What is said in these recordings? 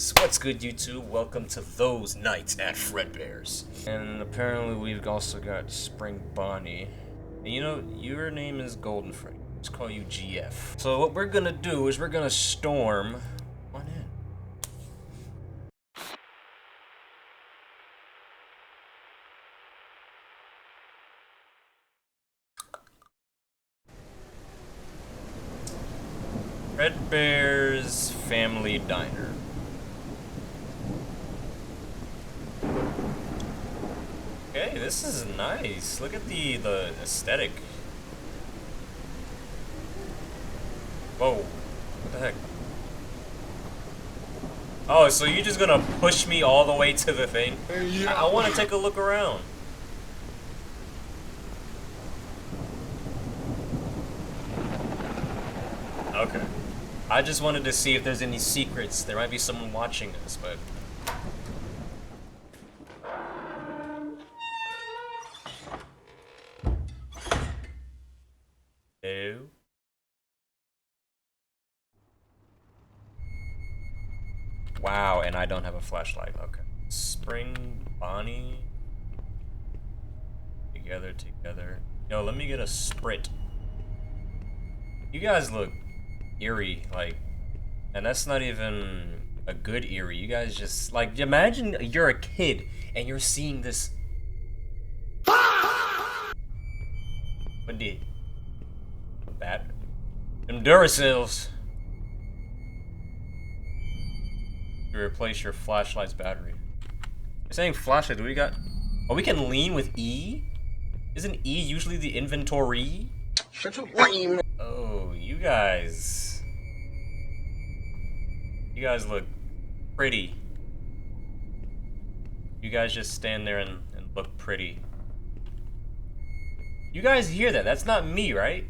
So what's good, YouTube? Welcome to those nights at Fredbears. And apparently we've also got Spring Bonnie. And you know, your name is Golden Freddy. Let's call you GF. So what we're gonna do is we're gonna storm on in. Fredbears Family Diner. Okay, this is nice. Look at the aesthetic. Whoa, what the heck? Oh, so you're just gonna push me all the way to the thing? I want to take a look around. Okay. I just wanted to see if there's any secrets. There might be someone watching us, but... No. Wow, and I don't have a flashlight. Okay. Spring Bonnie. Together. Yo, let me get a sprint. You guys look eerie, like, and that's not even a good eerie. You guys just, like, imagine you're a kid and you're seeing this. What did? A bat? Them Duracells. To replace your flashlight's battery. You're saying flashlight, do we got? Oh, we can lean with E? Isn't E usually the inventory? Shut your brain. Oh, you guys look pretty. You guys just stand there and look pretty. You guys hear that? That's not me, right?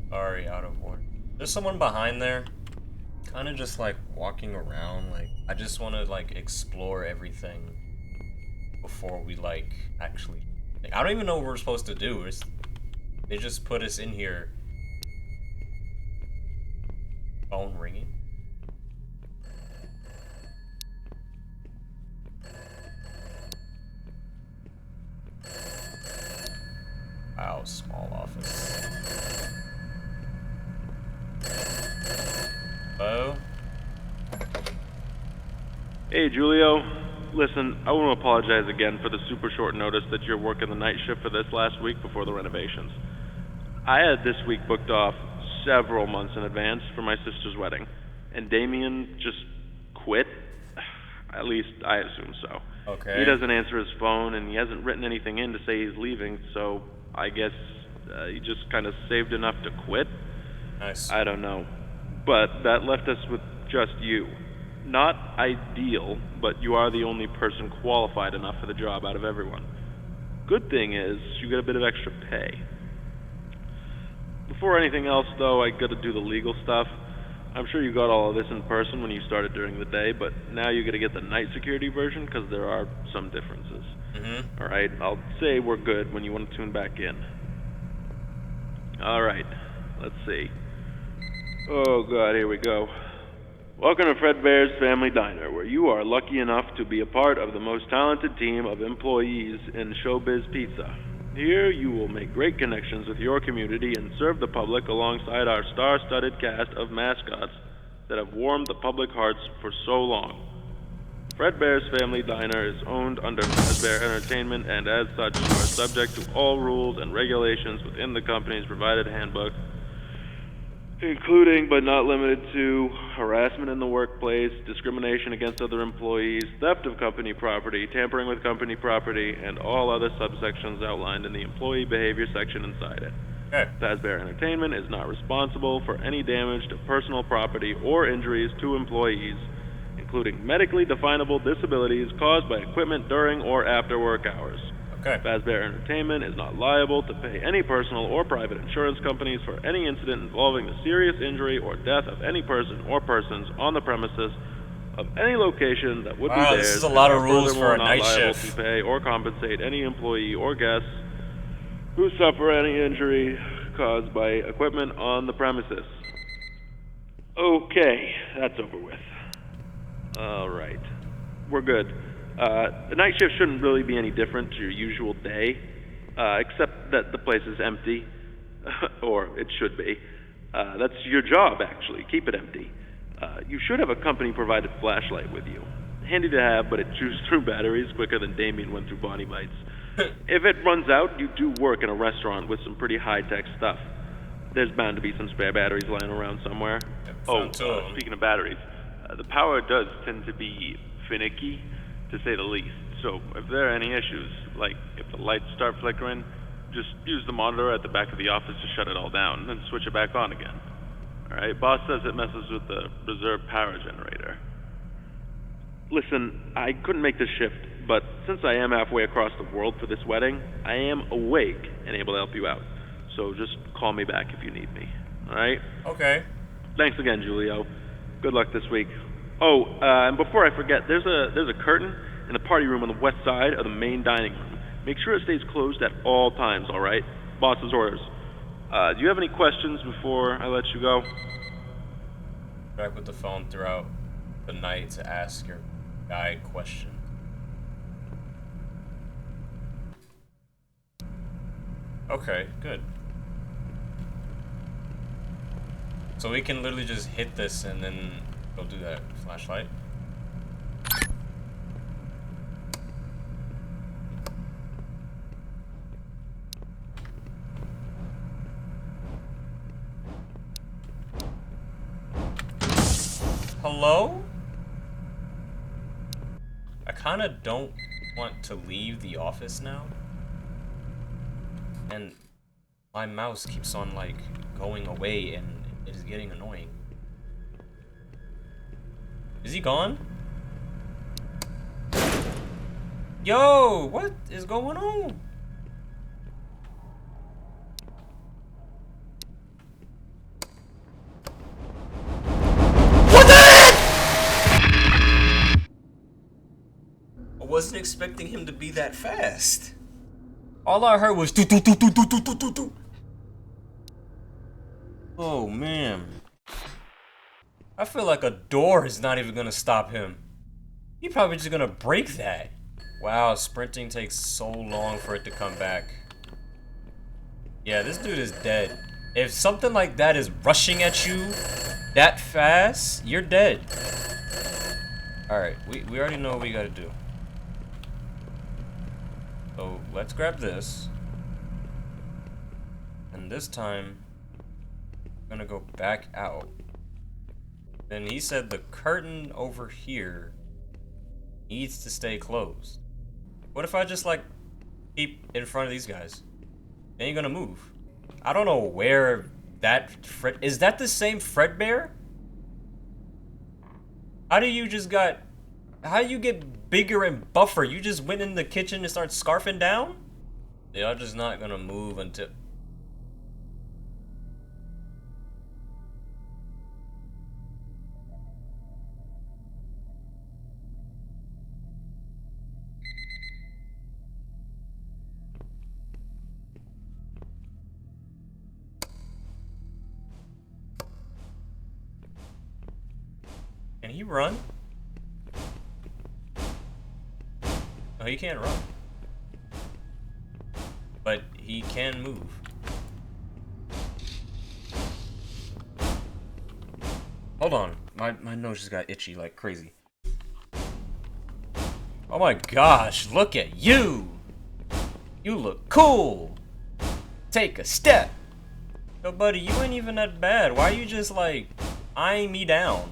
Sorry, out of order. There's someone behind there. Kind of just like walking around. Like, I just want to like explore everything before we like actually. I don't even know what we're supposed to do. They just put us in here. Phone ringing. Wow, small office. Hello? Hey, Julio. Listen, I want to apologize again for the super short notice that you're working the night shift for this last week before the renovations. I had this week booked off several months in advance for my sister's wedding, and Damien just quit. At least I assume so. Okay. He doesn't answer his phone, and he hasn't written anything in to say he's leaving, so I guess he just kind of saved enough to quit. Nice. I don't know. But that left us with just you. Not ideal, but you are the only person qualified enough for the job out of everyone. Good thing is, you get a bit of extra pay. Before anything else, though, I gotta do the legal stuff. I'm sure you got all of this in person when you started during the day, but now you gotta get the night security version, because there are some differences. Alright, I'll say we're good when you want to tune back in. Alright, let's see. Oh god, here we go. Welcome to Fredbears Family Diner, where you are lucky enough to be a part of the most talented team of employees in Showbiz Pizza. Here you will make great connections with your community and serve the public alongside our star-studded cast of mascots that have warmed the public hearts for so long. Fredbears Family Diner is owned under Fredbear Entertainment, and as such you are subject to all rules and regulations within the company's provided handbook, including but not limited to harassment in the workplace, discrimination against other employees, theft of company property, tampering with company property, and all other subsections outlined in the employee behavior section inside it. Okay. Fazbear Entertainment is not responsible for any damage to personal property or injuries to employees, including medically definable disabilities caused by equipment during or after work hours. Okay. Fazbear Entertainment is not liable to pay any personal or private insurance companies for any incident involving the serious injury or death of any person or persons on the premises of any location that would be theirs. This is a lot of rules for a not night liable shift. to pay or compensate any employee or guests who suffer any injury caused by equipment on the premises. Okay, that's over with. All right. We're good. The night shift shouldn't really be any different to your usual day, except that the place is empty. Or it should be. That's your job, actually. Keep it empty. You should have a company-provided flashlight with you. Handy to have, but it chews through batteries quicker than Damien went through body bites. If it runs out, you do work in a restaurant with some pretty high-tech stuff. There's bound to be some spare batteries lying around somewhere. Speaking of batteries, the power does tend to be finicky, to say the least. So if there are any issues, like if the lights start flickering, just use the monitor at the back of the office to shut it all down, then switch it back on again. Alright, boss says it messes with the reserve power generator. Listen, I couldn't make this shift, but since I am halfway across the world for this wedding, I am awake and able to help you out. So just call me back if you need me. Alright? Okay. Thanks again, Julio. Good luck this week. Oh, and before I forget, there's a curtain in the party room on the west side of the main dining room. Make sure it stays closed at all times, alright? Boss's orders. Do you have any questions before I let you go? Back with the phone throughout the night to ask your guy question. Okay, good. So we can literally just hit this and then go do that flashlight. Hello? I kinda don't want to leave the office now. And my mouse keeps on like going away and it is getting annoying. Is he gone? Yo, what is going on? What the heck? I wasn't expecting him to be that fast. All I heard was do do do do do do do do do. Oh man. I feel like a door is not even gonna stop him. He probably just gonna break that. Wow, sprinting takes so long for it to come back. Yeah, this dude is dead. If something like that is rushing at you that fast, you're dead. Alright, we already know what we gotta do. So let's grab this. And this time, I'm gonna go back out. Then he said the curtain over here needs to stay closed. What if I just like keep in front of these guys? They ain't gonna move. I don't know where that is that the same Fredbear? How do you just got how you get bigger and buffer? You just went in the kitchen and start scarfing down? They are just not gonna move until Can he run? No, he can't run. But he can move. Hold on. My nose just got itchy like crazy. Oh my gosh, look at you! You look cool! Take a step! Yo, buddy, you ain't even that bad. Why are you just like eyeing me down?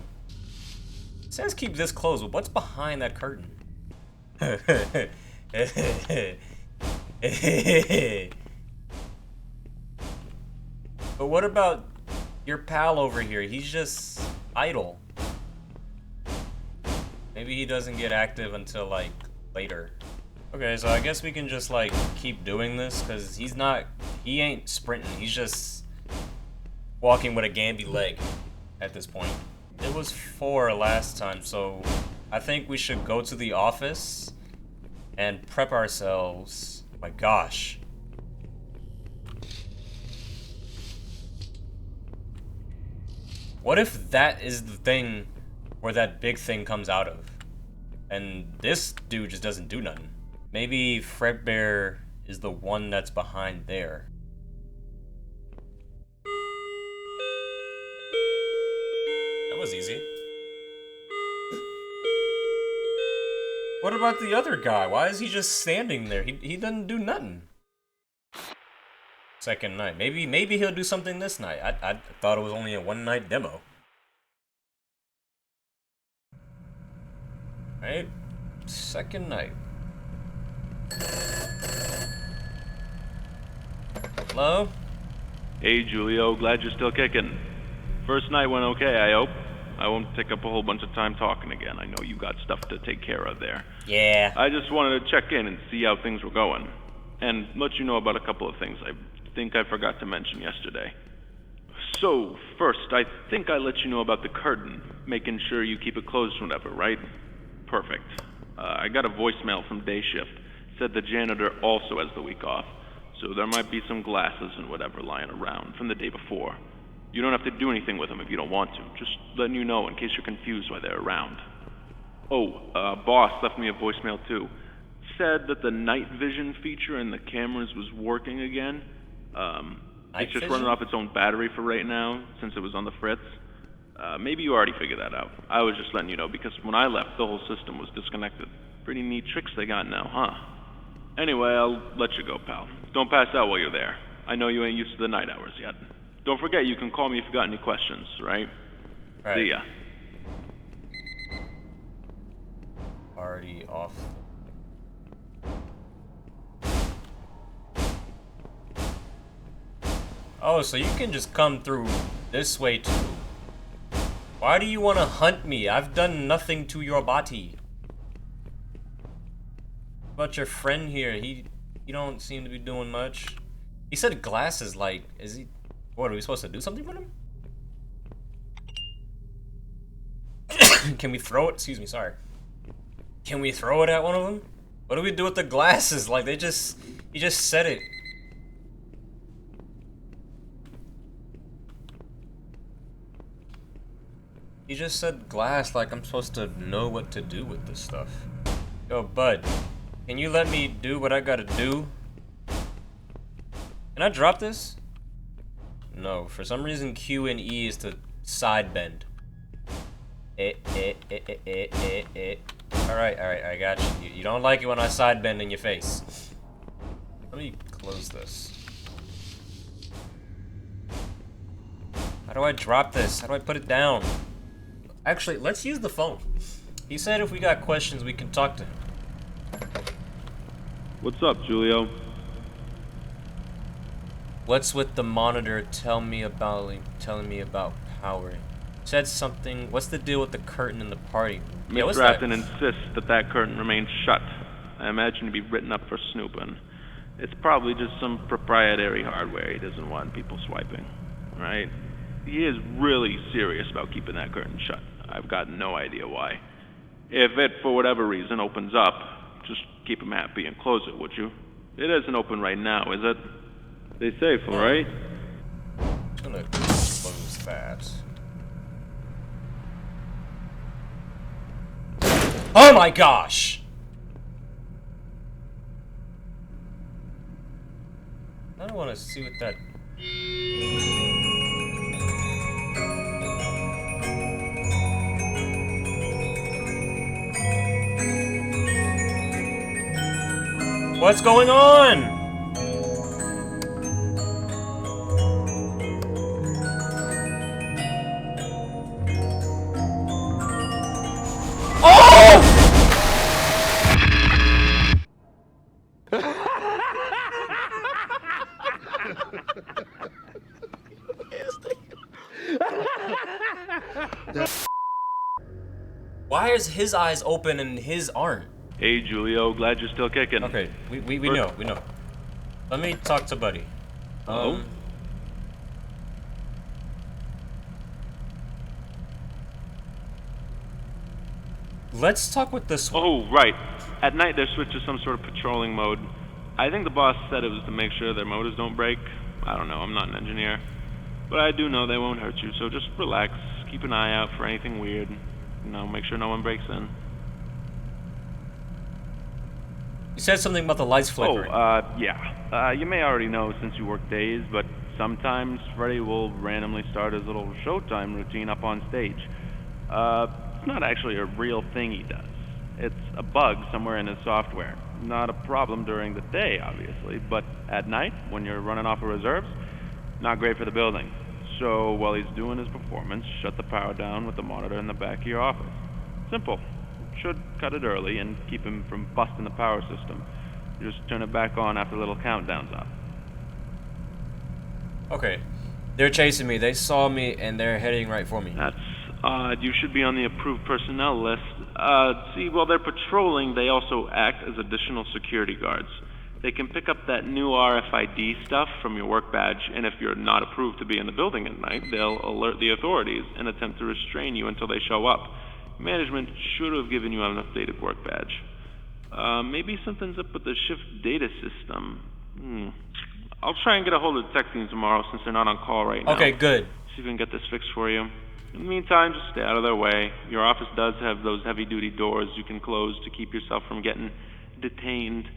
It says keep this closed, but what's behind that curtain? But what about your pal over here? He's just idle. Maybe he doesn't get active until like later. Okay, so I guess we can just like keep doing this because he ain't sprinting. He's just walking with a Gamby leg at this point. It was 4 last time, so I think we should go to the office and prep ourselves. Oh my gosh. What if that is the thing where that big thing comes out of. And this dude just doesn't do nothing. Maybe Fredbear is the one that's behind there. That was easy. What about the other guy? Why is he just standing there? He doesn't do nothing. Second night. Maybe he'll do something this night. I thought it was only a one-night demo. Right? Second night. Hello? Hey, Julio, glad you're still kicking. First night went okay, I hope. I won't take up a whole bunch of time talking again. I know you got stuff to take care of there. Yeah. I just wanted to check in and see how things were going. And let you know about a couple of things I think I forgot to mention yesterday. So, first, I think I let you know about the curtain, making sure you keep it closed whenever, right? Perfect. I got a voicemail from day shift. Said the janitor also has the week off, so there might be some glasses and whatever lying around from the day before. You don't have to do anything with them if you don't want to. Just letting you know in case you're confused why they're around. Oh, boss left me a voicemail too. Said that the night vision feature in the cameras was working again. It's just running off its own battery for right now, since it was on the fritz. Maybe you already figured that out. I was just letting you know because when I left, the whole system was disconnected. Pretty neat tricks they got now, huh? Anyway, I'll let you go, pal. Don't pass out while you're there. I know you ain't used to the night hours yet. Don't forget, you can call me if you got any questions, right? See ya. Already off. Oh, so you can just come through this way too. Why do you want to hunt me? I've done nothing to your body. What about your friend here? He don't seem to be doing much. He said glasses, like, is he... What, are we supposed to do something with him? Can we throw it? Excuse me, sorry. Can we throw it at one of them? What do we do with the glasses? Like, he just said it. He just said glass, like I'm supposed to know what to do with this stuff. Yo, bud, can you let me do what I gotta do? Can I drop this? No, for some reason Q and E is to side bend. Alright, I got you. You don't like it when I side bend in your face. Let me close this. How do I drop this? How do I put it down? Actually, let's use the phone. He said if we got questions, we can talk to him. What's up, Julio? What's with the monitor telling me about power? Said something. What's the deal with the curtain in the party room? Yeah, Mr. Afton insists that curtain remains shut. I imagine to be written up for snooping. It's probably just some proprietary hardware he doesn't want people swiping, right? He is really serious about keeping that curtain shut. I've got no idea why. If it, for whatever reason, opens up, just keep him happy and close it, would you? It isn't open right now, is it? Stay safe, alright? I'm gonna close that. Oh my gosh! I don't want to see what that... What's going on? Oh! Why is his eyes open and his aren't? Hey, Julio, glad you're still kicking. Okay, we know. Let me talk to Buddy. Hello? Let's talk with this one. Oh, right. At night, they're switched to some sort of patrolling mode. I think the boss said it was to make sure their motors don't break. I don't know, I'm not an engineer. But I do know they won't hurt you, so just relax. Keep an eye out for anything weird. make sure no one breaks in. You said something about the lights flickering. Yeah. You may already know since you work days, but sometimes Freddy will randomly start his little showtime routine up on stage. It's not actually a real thing he does. It's a bug somewhere in his software. Not a problem during the day, obviously, but at night, when you're running off of reserves, not great for the building. So while he's doing his performance, shut the power down with the monitor in the back of your office. Simple. Should cut it early and keep him from busting the power system. Just turn it back on after the little countdown's up. Okay. They're chasing me. They saw me and they're heading right for me. That's odd. You should be on the approved personnel list. See, while they're patrolling, they also act as additional security guards. They can pick up that new RFID stuff from your work badge, and if you're not approved to be in the building at night, they'll alert the authorities and attempt to restrain you until they show up. Management should have given you an updated work badge. Maybe something's up with the shift data system. I'll try and get a hold of the tech team tomorrow since they're not on call right now. Okay, good. See if we can get this fixed for you. In the meantime, just stay out of their way. Your office does have those heavy-duty doors you can close to keep yourself from getting detained.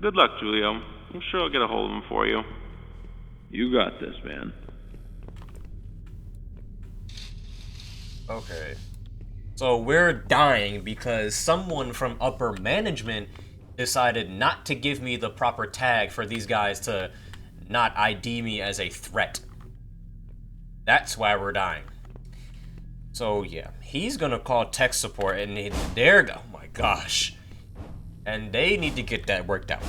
Good luck, Julio. I'm sure I'll get a hold of them for you. You got this, man. Okay. So we're dying because someone from upper management decided not to give me the proper tag for these guys to not ID me as a threat. That's why we're dying. So yeah, he's gonna call tech support and oh my gosh. And they need to get that worked out.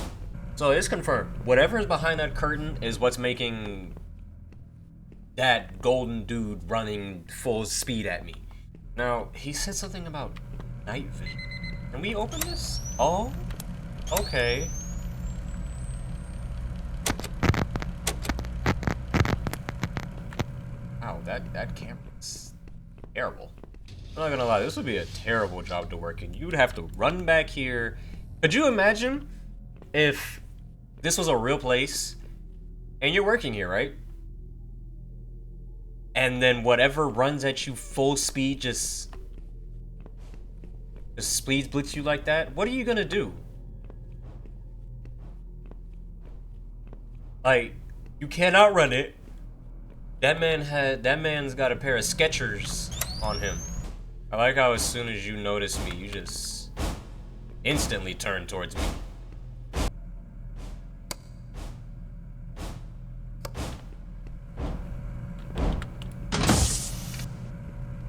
So it's confirmed. Whatever is behind that curtain is what's making that golden dude running full speed at me. Now, he said something about night vision. Can we open this? Oh, okay. Wow, that camera's terrible. I'm not gonna lie, this would be a terrible job to work in. You'd have to run back here. Could you imagine if this was a real place and you're working here, right? And then whatever runs at you full speed just speed blitz you like that? What are you gonna do? Like, you can't outrun it. That man's got a pair of Skechers on him. I like how as soon as you notice me, you just instantly turn towards me.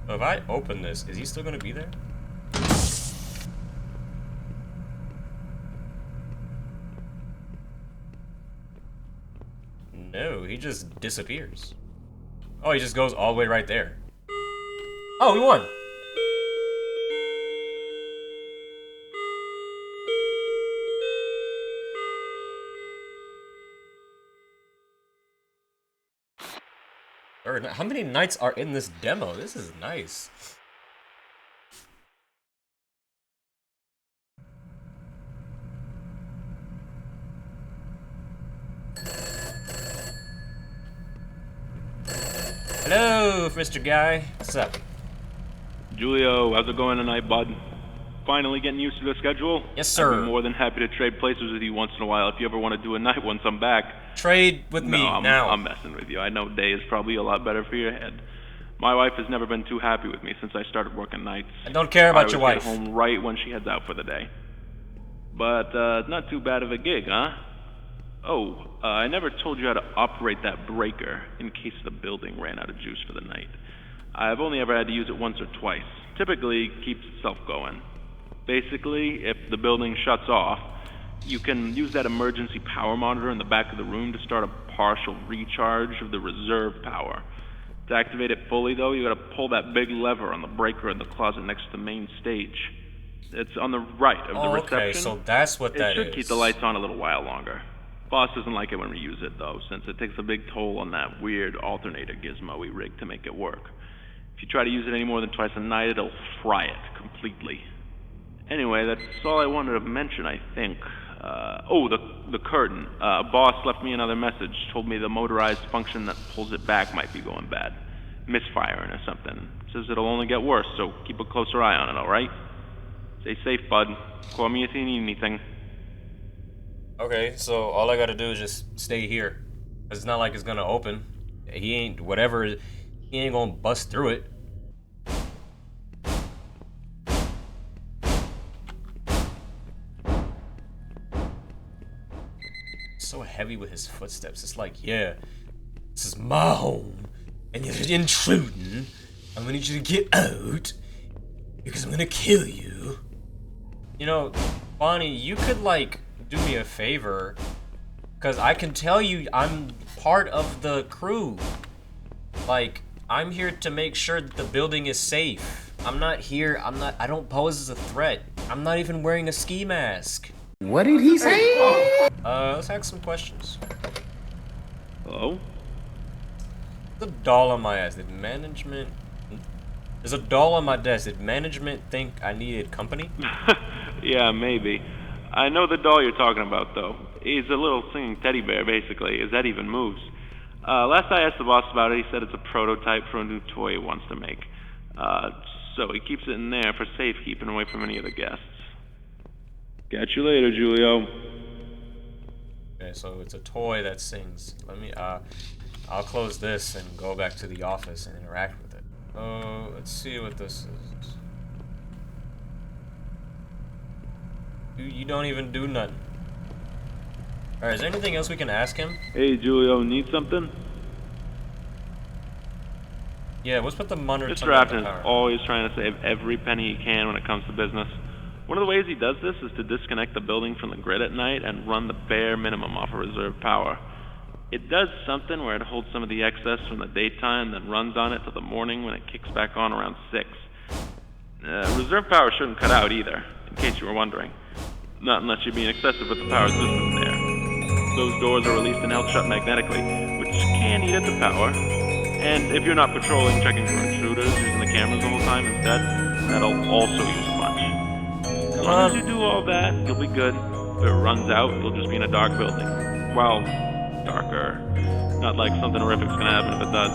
So if I open this, is he still gonna be there? No, he just disappears. Oh, he just goes all the way right there. Oh, we won! How many nights are in this demo? This is nice. Hello, Mr. Guy. What's up? Julio, how's it going tonight, bud? Finally getting used to the schedule? Yes, sir. I'd be more than happy to trade places with you once in a while if you ever want to do a night once I'm back. Trade with me now. I'm messing with you. I know day is probably a lot better for your head. My wife has never been too happy with me since I started working nights. I don't care about your wife. I get home right when she heads out for the day. But not too bad of a gig, huh? Oh, I never told you how to operate that breaker in case the building ran out of juice for the night. I've only ever had to use it once or twice. Typically, it keeps itself going. Basically, if the building shuts off, you can use that emergency power monitor in the back of the room to start a partial recharge of the reserve power. To activate it fully, though, you gotta pull that big lever on the breaker in the closet next to the main stage. It's on the right of the reception. Okay, so that's what that is. It should keep the lights on a little while longer. Boss doesn't like it when we use it, though, since it takes a big toll on that weird alternator gizmo we rigged to make it work. If you try to use it any more than twice a night, it'll fry it completely. Anyway, that's all I wanted to mention, I think. The curtain. Boss left me another message, told me the motorized function that pulls it back might be going bad. misfiring or something. Says it'll only get worse, so keep a closer eye on it, alright? Stay safe, bud. Call me if you need anything. Okay, so all I gotta do is just stay here. 'Cause it's not like it's gonna open. He ain't gonna bust through it. So heavy with his footsteps. It's like, yeah, this is my home, and you're intruding. I'm gonna need you to get out, because I'm gonna kill you. You know, Bonnie, you could, like, do me a favor, because I can tell you I'm part of the crew. Like, I'm here to make sure that the building is safe. I don't pose as a threat. I'm not even wearing a ski mask. What did he say? Let's ask some questions. Hello? The doll on my ass. There's a doll on my desk. Did management think I needed company? Yeah, maybe. I know the doll you're talking about, though. He's a little singing teddy bear, basically. His head even moves. Last I asked the boss about it, he said it's a prototype for a new toy he wants to make. So he keeps it in there for safekeeping away from any of the guests. Catch you later, Julio. Okay, so it's a toy that sings. I'll close this and go back to the office and interact with it. Oh, let's see what this is. You don't even do nothing. Alright, is there anything else we can ask him? Hey, Julio, need something? Yeah, what's with the monitor? Mr. Afton is always trying to save every penny he can when it comes to business. One of the ways he does this is to disconnect the building from the grid at night and run the bare minimum off of reserve power. It does something where it holds some of the excess from the daytime, then runs on it till the morning when it kicks back on around 6. Reserve power shouldn't cut out either, in case you were wondering. Not unless you're being excessive with the power system there. Those doors are released and held shut magnetically, which can eat at the power. And if you're not patrolling, checking for intruders, using the cameras the whole time instead, that'll also use a bunch. As long as you do all that, you'll be good. If it runs out, you'll just be in a dark building. Well, darker. Not like something horrific's gonna happen if it does.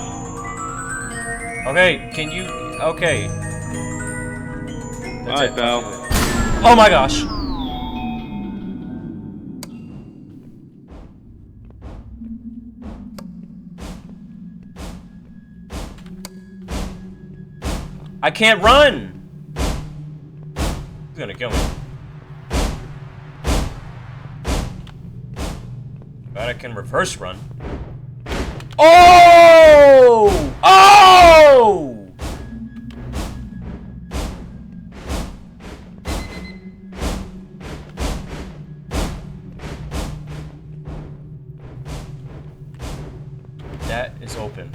Okay, can you... Okay. That's Bye, it. pal. Oh my gosh! I can't run! He's gonna kill me. But I can reverse run. Oh! Oh! That is open.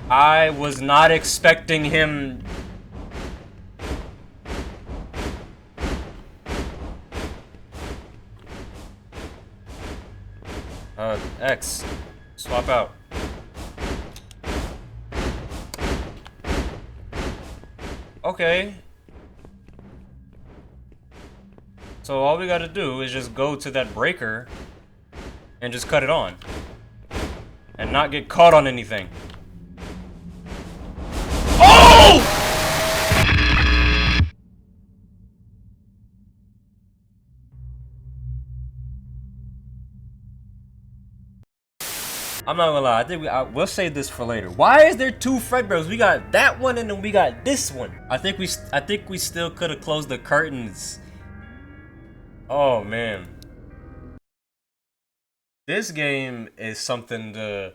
I was not expecting him. X. Swap out. Okay. So all we gotta do is just go to that breaker and just cut it on. And not get caught on anything. Oh! I'm not gonna lie, I think we'll save this for later. Why is there two Fredbears? We got that one and then we got this one. I think we still could have closed the curtains. Oh man. This game is something to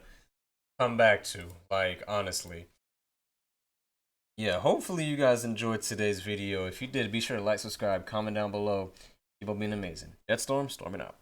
come back to, like, honestly. Yeah, hopefully you guys enjoyed today's video. If you did, be sure to like, subscribe, comment down below. Keep on being amazing. Jetstorm, storming out.